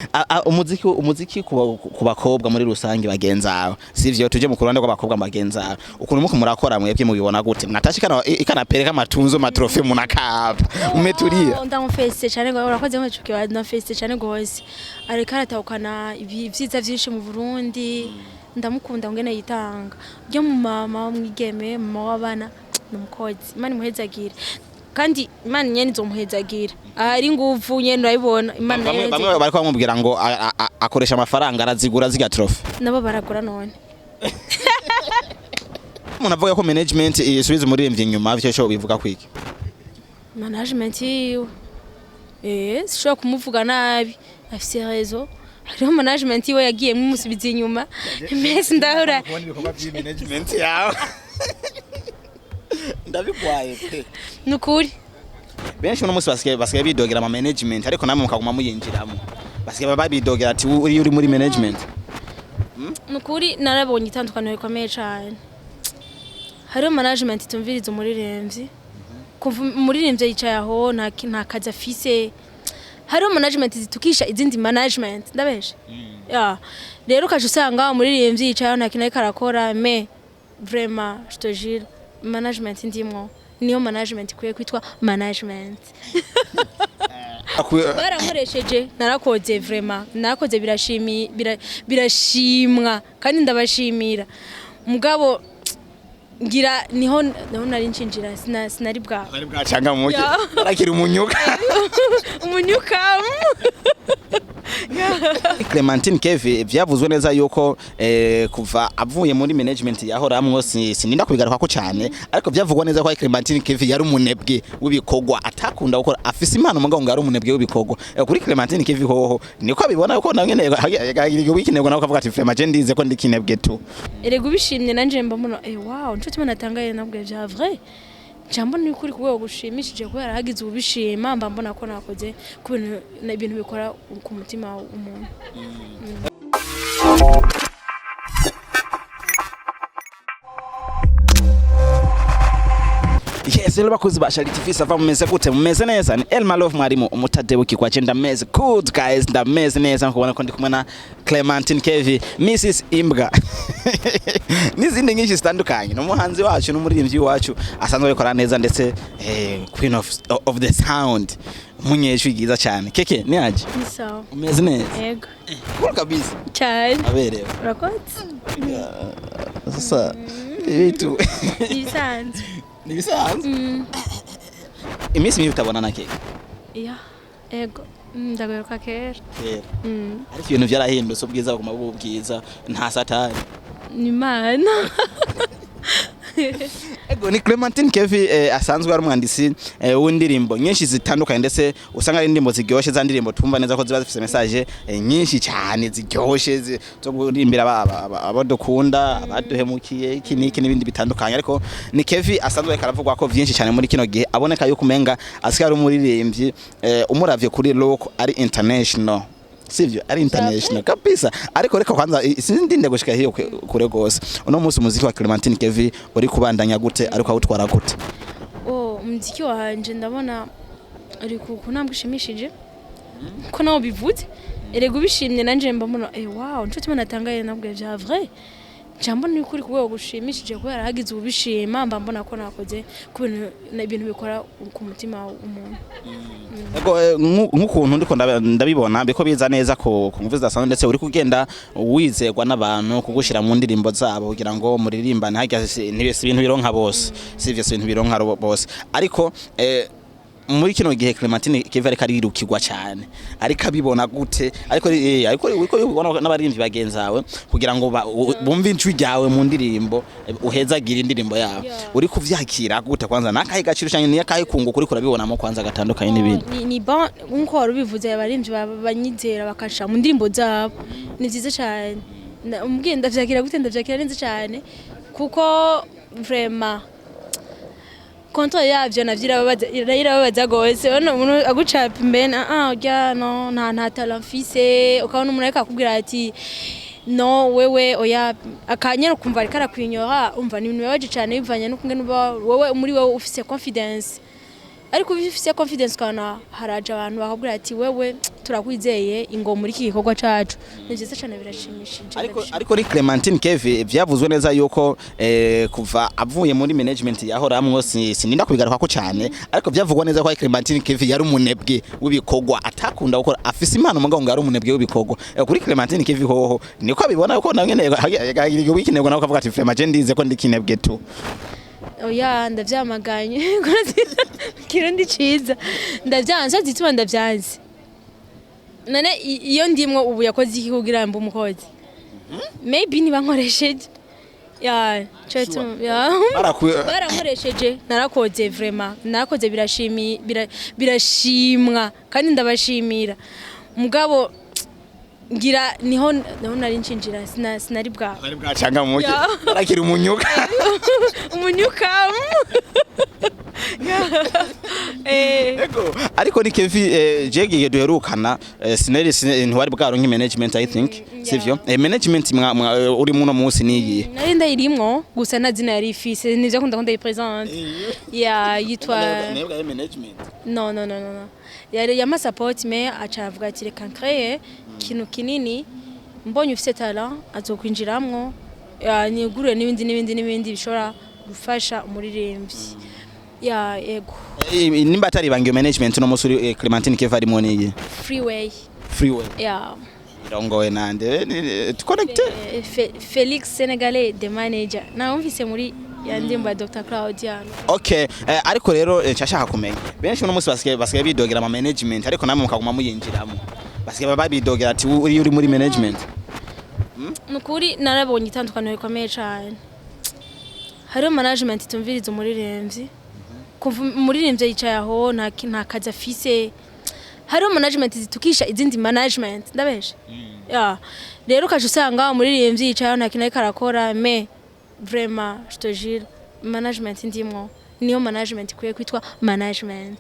umuziki ku bakobwa muri rusange bagenzawe sivyo tuje mu kuranda kw'abakobwa bagenzawe ukuntu muko murakora mwebwe mubibona gute Natasha ikanapereka matunzo matrofe munakapa umetulia ndamufese cyane ngo urakoze mu cyuki ndamufese cyane gose areka aratahukana ibyiza byinshi mu Burundi ndamukunda ngene yitanga byo mu mama mwigeme mama w'abana n'umukozi Imana muhezagire kandi Imana nyene izomuhezagira ari nguvu nyene urayibona Imana yeze bamwe bariko bamubwira ngo akoresha amafaranga arazigura ziga trophy nabo baragura none umuntu avuga ko management isubiza umuririmbyi inyuma byo cyo bivuga kwiki management sishobora kumuvuga nabi afise rezo hariho management iwe yagiye mumusubiza inyuma mbese ndahora management yawe ndabigwaye pe nukuri benshi no musi basigaye bidogera ama management ariko namwe mukaguma muyinjiramo basigaye babidogera ati uri muri management nukuri narabonye itandukaniro rikomeye cyane hariho management tumviriza umuririmbyi kuva umuririmbyi yicaye aho nta kazi afise hariho management zitukisha izindi management ndabeshe rero ukaje usanga umuririmbyi yicaye aho nta kintu ariko arakora vraiment je te jure management ndimwo niyo management kuye kwitwa management baramuresheje narakoze vraiment narakoze birashimwa kandi ndabashimira mugabo ngira niho nari nshinjira sinari bwacanga mu mucyo arakira umunyuka Clementine Kevin vyavuzwe neza yuko kuva avuye muri management yahoramwo sininda kubigaruka ko cyane ariko vyavugwa neza ko Clementine Kevin yari umunebwe w'ibikogwa atakunda gukora afise impano mugabo ngo yari umunebwe w'ibikogwa kuri Clementine Kevin hoho niko abibona ko namwe yagiye wikinebwa nako kavuga ati vraiment je ndize ko ndikinebwe tu erego bishimye nanje mbamuna wow nshuti mana tangaye nabwo vya vrai jambo ni kuri kuwe gushimishije ko yarahagize ubishima mbambona ko nakoze ku bintu bikora ku mutima w'umuntu Yes, lelo bakuzi ba Charity Fisa va mumeze gute mumeze neza ni Elma Love mwarimu umutadebuki kwa chenda meze good guys ndameze neza nkubona ko ndi kumwe na Clementine Kevin Mrs Imbwa n'izindi nyinshi zitandukanye no muhanzi wacu n'umuririmbyi wacu asanzwe akora neza ndetse queen of the sound munyeshwi giza cyane keke ni aje sawa umeze neza yego kuri kabisa cyane aberewe rakotse sasa ibitu ibisanzwe nibisanzwe imisi mimi utabona na keke ego ndagaruka kera ariko ibintu byarahindutse ubwiza baguma bubwiza nta satani ni mana ego ni Clementine Kevin asanzwe ari umwandisi w'indirimbo nyinshi zitandukanye ndetse usanga ari indirimbo ziryoshe za ndirimbo tumva neza ko ziba zifite message nyinshi cyane ziryoshe zo kurimbira abadukunda abaduhemukiye iki n'ibindi bitandukanye ariko ni Kevin asanzwe karavugwa ko byinshi cyane muri kino gihe aboneka yuko umenga asikari umuririmbyi umuravye kuri local ari international sivyo ari international kabisa ariko reka kwanza sindinde gushika hiyo kure gose uno munsi umuziki wa Clementine Kevin uri kubandanya gute ariko awutwara gute umuziki wanje ndabona ari kunambwe ushimishije ko nawo bivuze erego bishimye nanje mbamuna wow nshuti mana tangaye nabwo vya vrai jambo ni kuri kuwe gushimishije ko yarahagize ubishima mbambona ko nakoze ku bintu bikora ku mutima w'umuntu nk'ukuntu ndiko ndabibona biko biza neza ko kumvuza dasanzwe ndetse uri kugenda wizegwa n'abantu kugushira mu ndirimbo zabo kugira ngo muririmbane hajya ibintu bironka bose sivyo ibintu bironka bose ariko muri kino gihe Clementine Kevin karirukirwa cyane ariko abibona gute ariko uko ubona n'abarimvyi bagenzawe kugira ngo bumve incu ryawe mu ndirimbo uhezagira indirimbo yawe uri kuvyakira gute kwanza nakahe gaciro cyane niya kahe kungu kuri kurabibonamo kwanza gatandukanye n'ibindi ni bon nko warubivuze abarimvyi banyizera bakasha mu ndirimbo zabo ni vyiza cyane umbwiye ndavyakira gute ndavyakira neza cyane kuko vraiment konto yavyo navyirababaza gose ono umuntu agucapa imbena urya no nta talent mfise ukabona umuntu ariko akubwira ati no wewe oya akanyera kumva ariko arakwinyora umva ni ibintu bibaje cyane bivanye no kungena wowe muri wowe ufise confidence ariko bifise confidence kana haraje abantu bakabwira ati wewe turakwizeye ingo muri iki gikorwa cacu nivyiza cyane birashimishije ariko ni Clementine Kevin vyavuzwe neza yuko kuva avuye muri management yahoramwo sininda kubigaruka ko cyane ariko vyavugwa neza ko Clementine Kevin yari umunebwe w'ibikorwa atakunda gukora afise impano mugabo ngo yari umunebwe w'ibikorwa kuri Clementine Kevin hoho niko abibona ko nawe nyene wikinebwe nawe kavuga ati frema je ndize ko ndikinebwe tu oya ndavyamaganye kirundi ciza ndavyanze zituma ndavyanze nane iyo ndimwo ubu yakoze iki kugira mbe umukozi maybe nibankoresheje ya chetu ya barankoresheje narakoze vraiment narakoze birashimwa kandi ndabashimira mugabo ngira niho nari nshinjira sinari bwacanga mu mucyo arakira umunyuka ego ariko ni Kevin jegiye duherukana sinari ntwari bwaro nki management I think sivyo management uri muno munsi niyi nari ndayirimwo gusa nazina yari ifise nivyo kunda yipresent ya yitwa management no yari yama support me acavuga ati reka créer kintu kinini mbonye ufite talent azokwinjiramwo nigure n'ibindi bishobora gufasha umuririmbyi ya ego nimba atari bangiyo management no musuri Clementine Kevin ari mu niyi freeway ya irongowe nande connecte Felix Senegalais de manager na umvise muri yandimba Dr Claudia okay ariko rero cyashaka kumenya benshi no musi basigaye bidogera ama management ariko namwe mukaguma muyinjiramo basigaye babidogera ati uri muri management nukuri narabonye itandukaniro rikomeye cyane hari management tumviriza umuririmbyi umuririmbyi yicaye aho nta kazi afise hari management zitukisha izindi management ndabeshe ya rero kaje usanga umuririmbyi yicaye nta kintu karakora me vraiment je te jure management ndimwo niyo management kuye kwitwa management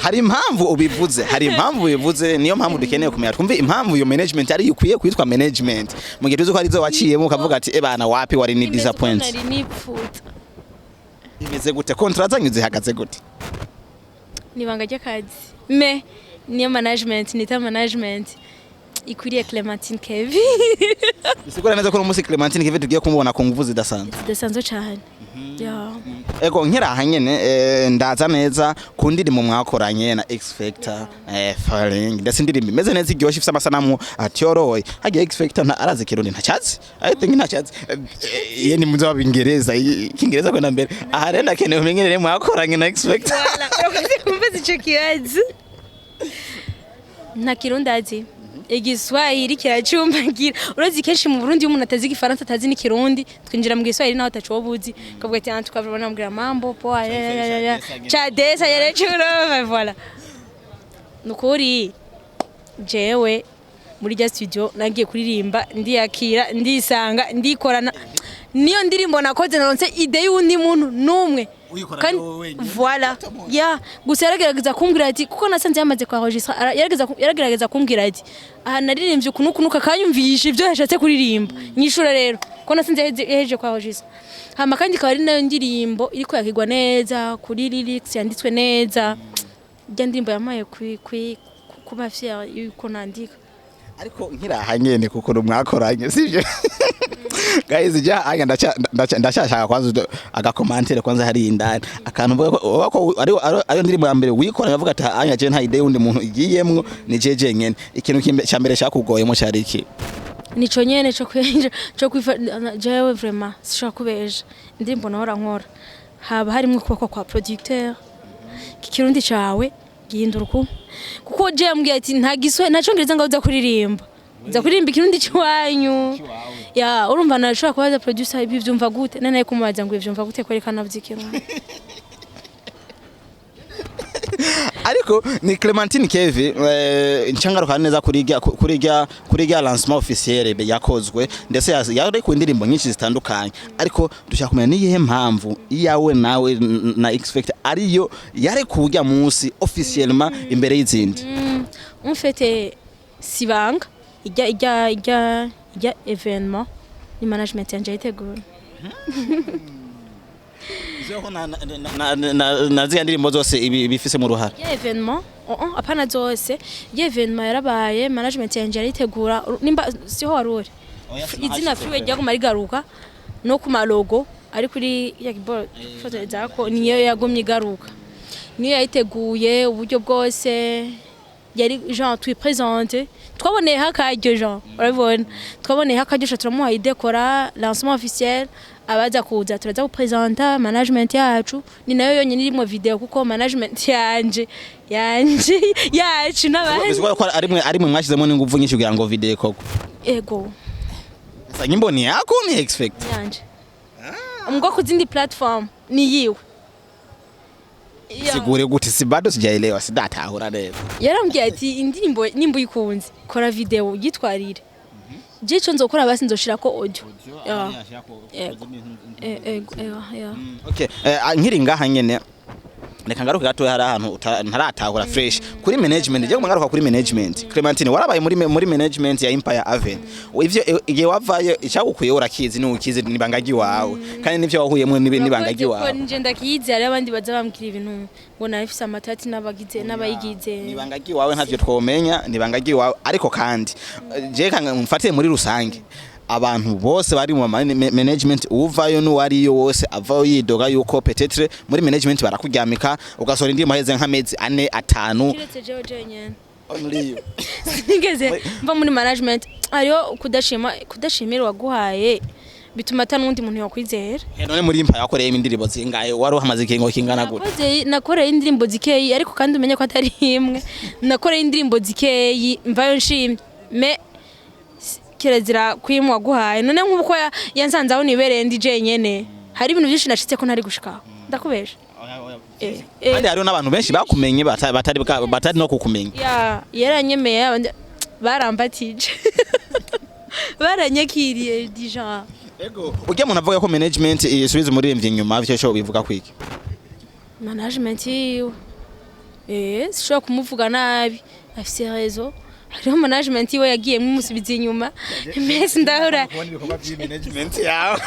hari impamvu ubivuze niyo mpamvu dukeneye kumenya twumve impamvu iyo management ari ikwiye kwitwa management mu gihe tuzi ko ari zo waciyemo ukavuga ati bana wapi wari ni disappoint imeze gute contract zanyu zihagaze gute nibanga ry'akazi me niyo management nita management ikuriye Clementine Kevin bisigura neza ko umunsi Clementine Kevin tugiye kumubona ku nguvu zidasanzwe cyane ego nkira nyene ndaza neza ku ndirimbo mwakoranye na FECTA Falling ndetse indirimbo imeze neza igyoshye ifite amasanamu atyoroye hagiye FECTA nta arazi kirundi ntacyazi I think ntacyazi ye ni muzo w'Ingereza Kingereza ko nambere aha rero ndakeneye umenyerere mwakoranye na FECTA wala kumvise ico kiyazi nta kirundi azi igiswahili kiracumbagira urazi kenshi mu Burundi umuntu atazi igifaransa atazi n'ikirundi twinjira mu giswahili naho tacobuzi kavuga ati tukavana mbwira mambo poa chadesa yere churo voilà nukuri jewe muri ja studio nagiye kuririmba ndiyakira ndisanga ndikorana niyo ndirimbo nakoze naronse ide y'undi muntu numwe kandi voilà ya gusa yaragerageza kumbwira ati kuko nasanze yamaze kwa registra yaragerageza kumbwira ati aha naririmbye kunuka kanyumvisha ibyo yashatse kuririmba nyishura rero ko nasanze yaheje kwa registra hama kandi kaba ari nayo ndirimbo iri ko yakigwa neza kuri lyrics yanditswe neza rya ndirimbo yamaye kuba fier yuko nandika ariko nkira nyene kuko mwakoranye sivyo guys ja anga ndashaka kwanza agakomantere kwanza hari indani akantu mvuga ko ari ndirimbo ya mbere wikora yavuga ati anya je nta idea undi muntu igiyemwo ni jeje nyene ikintu cya mbere shakugoyemo cyari iki nico nyene cyo kwifa jewe vraiment sishaka kubeje ndirimbo nahora nkora haba harimo kuboko kwa producteur kikirundi cawe gihindura kuko je ambwiye ati nta giswe nacongereza ngo uza kuririmba ikirundi cywanyu ya urumva nashobora kubaza producer ibi byumva gute nane kumubaza ngo ivyumva gute kwerekana vyikirundi ariko ni Clementine Kevin nchangaruka neza kuriga lancement officiel yakozwe ndetse yari ku indirimbo nyinshi zitandukanye ariko dushaka kumenya niyihe mpamvu iyawe nawe na FECTA ariyo yari kujya munsi officiellement imbere y'izindi on fait sibanga ijya événement ni management yanje itegura Izo na zya ndirimbo zose bifise mu ruhara. Ya evenement apana zose ya evenement yarabaye management yanje yaritegura nimba siho waruri izina fiwe rya kumarigaruka no ku malogo ari kuri ya keyboard foto zako niyo yagumye igaruka niyo yayiteguye uburyo bwose yari genre twipresente twaboneye hakaryo genre urabona twaboneye hakaryo turamuha idekora lancement officiel abaza kuza turaza gupresenta management yacu ni nayo yonyine irimo video kuko management yacu n'abandi bizwa ko ari mwe mwashizemo n'inguvu nyinshi kugira ngo video koko ego sasa nyimbo ni yako ni expect yanje umgo kuzindi platform ni yiwe sigure gute si bado sijaelewa sidatahura neza yarambwiye ati indirimbo nimba uyikunze kora video yitwarire je cyo nzokora basi nzoshira ko audio okay nkiri ngaha nyene reka ngaruka gato hari ahantu ntaratahura fresh kuri management je ngaruka kuri management Clementine warabaye muri management ya Empire Avenue ivyo igihe wavaye icyagukuye urakizi ni ukizi nibangagi wawe kandi nivyo wahuyemo nibangagi wawe nje ndakizi ari abandi baza bambwira ibintu ngo narifise amatati nabagize nabayigize nibangagi wawe ntavyo twomenya nibangagi wawe ariko kandi je mfatiye muri rusange abantu bose bari mu management uvayo n'uwariyo wose avayo yidoga yuko peut-être muri management barakuryamika ugasora indi maheze nk'amezi 4 5 kiretse jewe nyene only nigeze mva muri management ariyo kudashimira waguhaye bituma atanundi muntu yakwizera none muri impa yakoreye indirimbo zingaye wari uhamaze kingo kingana gute nakoreye indirimbo zikeyi ariko kandi umenye ko atari imwe nakoreye indirimbo zikeyi mvayo nshimye me kirazira kwimwa guhaye none nk'uko yansanze aho nibereye ndi je nyene hari ibintu byinshi nashitse ko ntari gushika ndakubesha kandi hari n'abantu benshi bakumenye batari no kukumenya yaranyemeye barambatije baranyakiriye déjà ego ujya muntu avuga ko management isubiza umuririmbyi inyuma byo cyo bivuga kwiki management sishobora kumuvuga nabi afise raison hariho management iwe yagiye mumusubiza inyuma mbese ndahura management yawe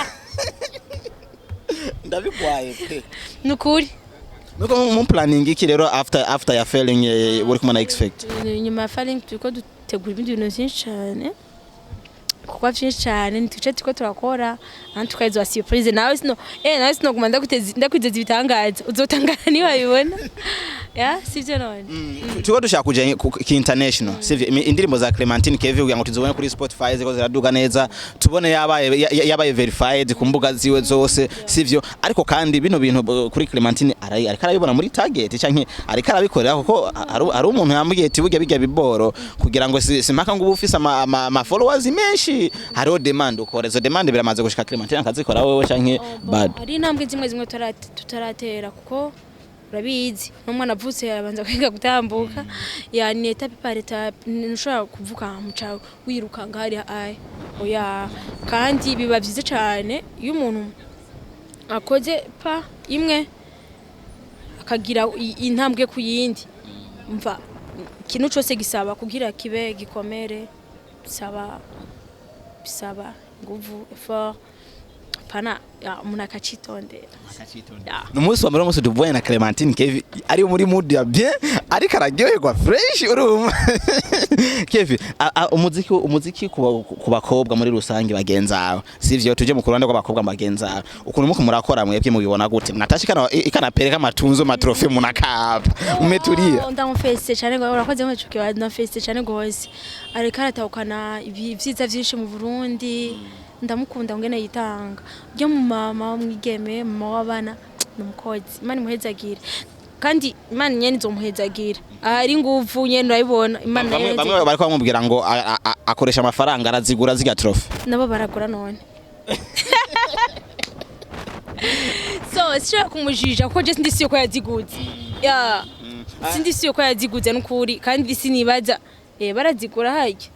ndabikwaye pe nukuri nuko mu planning iki rero after ya failing uri kumana expect nyuma ya failing tuko dutegura ibindi bintu byinshi cyane kuko byinshi cyane nituce tuko turakora kandi tukaizo surprise nawe sino gumanda ndakwizeza ibitangaza uzotangana niba bibona sivyo none tuko dushaka kuja ki international sivyo indirimbo za Clementine Kevin kugira ngo tuzobone kuri Spotify ziko ziraduga neza tubone yabaye verified ku mbuga ziwe zose sivyo ariko kandi bino bintu kuri Clementine ariko arabibona muri target canke ariko arabikorera kuko ari umuntu yambwiye ati burya bijya biboro kugira ngo simpaka ngo ubufise ama followers menshi hariho demand ukora izo demand biramaze gushika Clementine akazikora wewe canke bad ari intambwe zimwe tutaratera kuko urabizi n'umwana avutse yabanza kwiga gutambuka yani etape par etape ntushobora kuvuga mucawe wiruka ngari oya kandi biba byiza cyane iyo umuntu akoze pa imwe akagira intambwe ku yindi mva kintu cyose gisaba kugira kibe gikomere bisaba nguvu effort pana umuntu akacitondera n'umunsi wa mbere umunsi duvuye na Clementine Kevin ari muri mood ya bien ariko araryoherwa fresh urumva Kevin umuziki ku bakobwa muri rusange bagenzawe sivyo tuje mu kuranda kw'abakobwa bagenzawe ukuntu muko murakora mwebwe mubibona gute natashikana ikanapereka amatunzo matrofe munakapa umetulia ndamufese cyane ngo urakoze mu cyuke wa ndamufese cyane gose ariko aratahukana ibyiza byinshi mu Burundi ndamukunda ngene yitanga byo mu mama mwigeme mama wabana numukozi imana muhezagire kandi imana nyene zo muhezagira ari nguvu nyene urayibona imana yeze bamwe bariko bamubwira ngo akoresha amafaranga arazigura ziga trophy nabo baragura none so sishaka kumujija ko je ndisiyo ko yaziguze sindisiyo ko yaziguze n'ukuri kandi sinibaza barazigura haje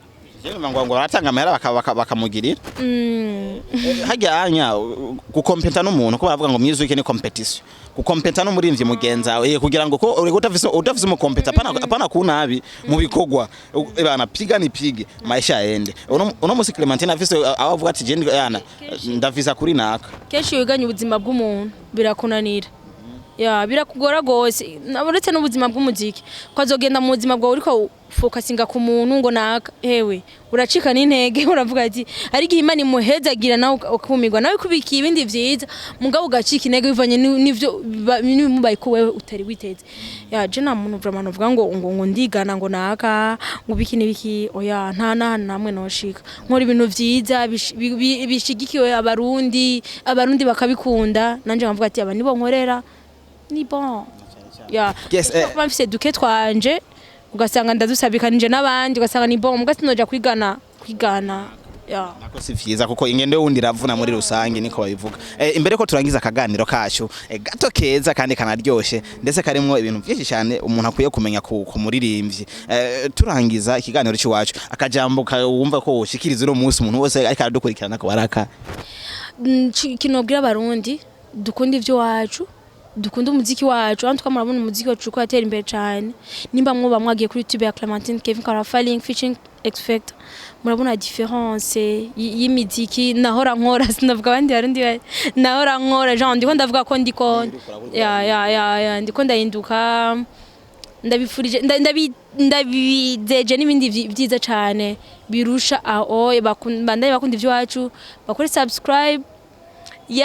ngo baratanga amahera bakamugirira hajya anya gukompeta n'umuntu ko bavuga ngo music ni competition gukompeta no murimvye mugenza kugira ngo ko utafise mu kompeta pana kunabi mu bikogwa bana piga ni pige maisha yende uno musi Clementine afise abavuga ati je ndavisa kuri naka kenshi wiganye ubuzima bw'umuntu birakunanira ya birakugora gose uretse n'ubuzima bw'umuziki kwazogenda mu buzima bwawe uriko focusinga ku muntu ngo naka hewe uracika n'intege uravuga ati ari gihe Imana imuhezagira nawe ukumirwa nawe kubikiye ibindi vyiza mugabo ugacika intege bivanye n'ivyo mubaye ko wewe utari witeze ya je na muntu vraiment uvuga ngo ndigana ngo naka ngo biki nibiki oya nta namwe noshika nkora ibintu vyiza bishigikiwe abarundi bakabikunda nanje nkavuga ati aba nibo nkorera ni bon ya yes bamfise duke twanje ugasanga ndadusabikanije n'abandi ugasanga ni bon mugasi noja kwigana ya nako si vyiza kuko ingendo y'undi ravuna muri rusange niko babivuga imbere ko turangiza akaganiro kacu gato keza kandi kanaryoshe ndetse karimwo ibintu byinshi cyane umuntu akwiye kumenya ku muririmbyi turangiza ikiganiro cy'iwacu akajambo wumva ko ushikiriza uro munsi umuntu wose ariko aradukurikirana ko baraka kinobwira abarundi dukunda ivyo wacu dukunda umuziki wacu kandi twamarabona umuziki wacu ko atera imbere cyane nimba mwoba mwagiye kuri YouTube ya Clementine Kevin Karafaling featuring FECTA murabona difference y'imiziki nahora nkora sinavuga abandi barundi nahora nkora genre ndiko ndavuga ko ndiko ya ndiko ndahinduka ndabifurije ndabideje n'ibindi byiza cyane birusha aho bandaye bakunda ivyo wacu bakore subscribe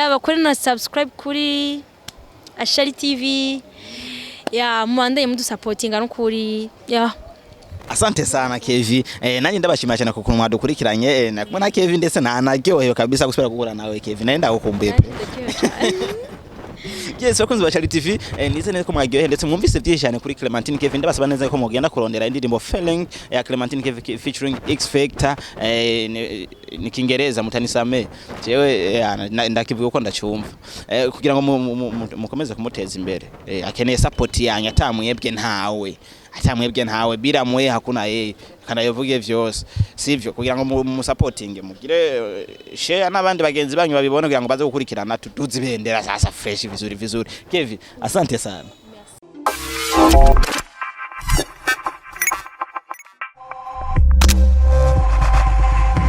bakore na subscribe kuri Ashari TV ya muandaye mudu supportinga n'ukuri ya asante sana Kevi nanjye ndabashimira cyane kuko mwadukurikiranye na Kevi ndetse naryohewe kabisa gusubira kugura nawe Kevi nenda gukumbuye yes bakunzi ba Ashari TV nize neza ko mwaryohewe ndetse mwumvise byinshi cyane kuri Clementine Kevin ndabasaba neza ko mugenda kurondera indirimbo Feeling ya Clementine Kevin featuring FECTA ni Kingereza mutanisame jewe ndakivuga ko ndacyumva kugira ngo mukomeze kumuteza imbere akeneye support yanyu atamwebwe ntawe biramwe hakuna yeye kana yavuge vyose sivyo kugira ngo mu supporting mugire share n'abandi bagenzi banyu babibone kugira ngo baze gukurikirana tuzi bendera sasa fresh vizuri Kevi asante sana. Merci.